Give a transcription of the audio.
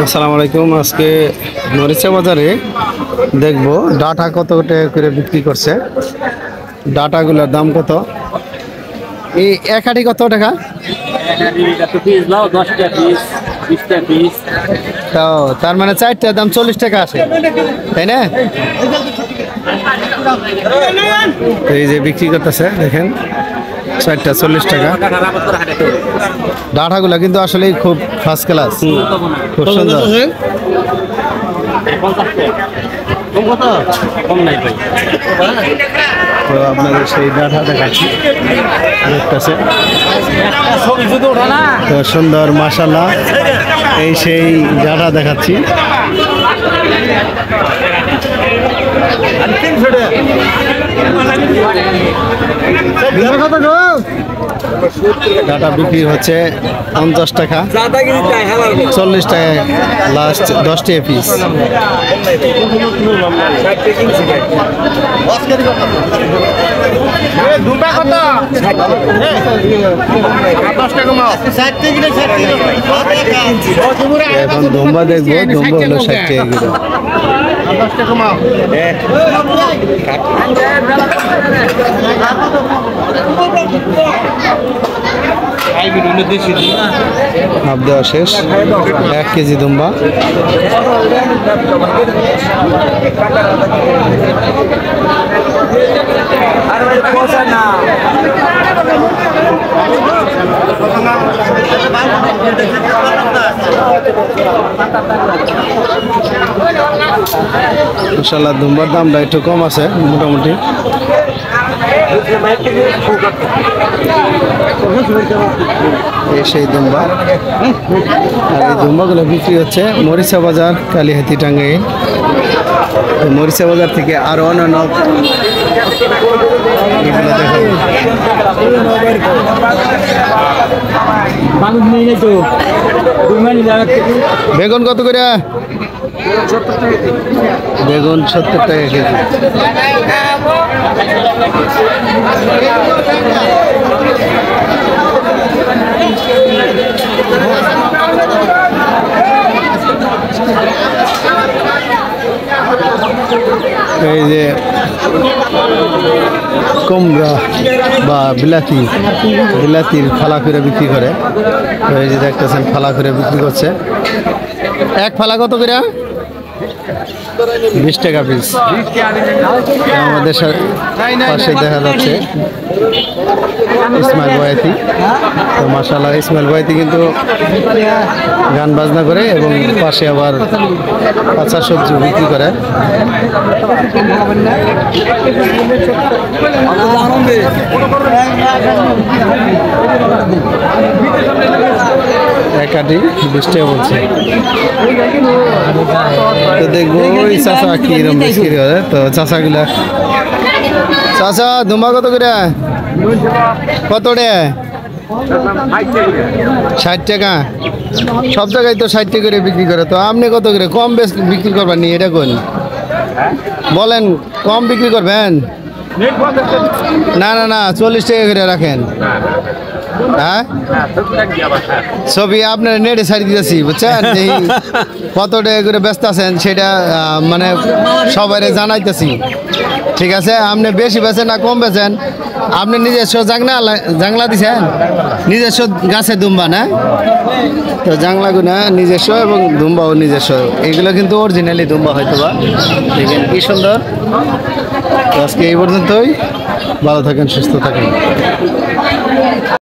আসসালামু আলাইকুম। আজকে মরিচা বাজারে দেখবো ডাটা কত টাকা করে বিক্রি করছে, ডাটাগুলোর দাম কত, এই এক আটি কত টাকা? তো তার মানে চারটার দাম 40 টাকা আসে, তাই না? এই যে বিক্রি করতেছে দেখেন, চারটা 40 টাকা। ডাটাগুলো কিন্তু আসলে খুব ফার্স্ট ক্লাস, খুব সুন্দর। তো আপনাদের সেই ডাটা দেখাচ্ছি, দেখতেছে তো সুন্দর, মাশাআল্লাহ। এই সেই ডাটা দেখাচ্ছি। ডাটা বিক্রি হচ্ছে 50 টাকা, 40 টাকা লাস্ট, 10 টাকা পিস। এখন ধুম্বা দেখবো, ধুম্বা হলো 60 টাকা কিলো। মাপ দেওয়া শেষ, 1 কেজি দুম্বা। মাশাআল্লাহ, দুম্বার দামটা একটু কম আছে মোটামুটি। এই সেই দুম্বা, আর এই দুম্বাগুলো বিক্রি হচ্ছে মরিচা বাজার, কালীহাতি, টাঙ্গাইল। মরিচা বাজার থেকে আরো অন্যান্য এগুলো দেখাবো। বেগুন কত করে? বেগুন 70 টাকা কেজি। এই যে কুমড়া বা বিলাতির ফালা করে বিক্রি করে। এই যে দেখতেছেন, ফালা করে বিক্রি করছে। এক ফালা কত করে? 20 টাকা পিস। আমাদের পাশে দেখা যাচ্ছে ইসমাইল বয়াতি। তো মাশাআল্লাহ, ইসমাইল বয়াতি কিন্তু গান বাজনা করে এবং পাশে আবার কাঁচা সবজি বিক্রি করে। এক আটি 20 টাকা বলছে। তো দেখবো ওই চাচা কিরম বিক্রি করে। তো চাচাগুলা, চাচা দুম্বা কত করে? কত রে? 60 টাকা। সব জায়গায় তো 60 টাকা করে বিক্রি করে, তো আপনি কত করে? কম বেশ বিক্রি করবেন নি, এটা কোন বলেন? কম বিক্রি করবেন? না না না, 40 টাকা করে রাখেন। হ্যাঁ, ছবি আপনার নেটে ছাড়ি দিতেছি, বুঝছেন? কত টাকা করে ব্যস্ত আছেন সেটা মানে সবাই জানাইতেছি, ঠিক আছে? আপনি বেশি বেচেন না কম বেচেন? আপনি নিজস্ব জাংলা দিছেন, নিজস্ব গাছে দুম্বা না? তো জাংলাগুনা নিজস্ব এবং দুম্বাও নিজস্ব। এগুলো কিন্তু অরিজিনালি দুম্বা হয়তো বা। দেখেন কি সুন্দর। আজকে এই পর্যন্তই, ভালো থাকেন, সুস্থ থাকেন।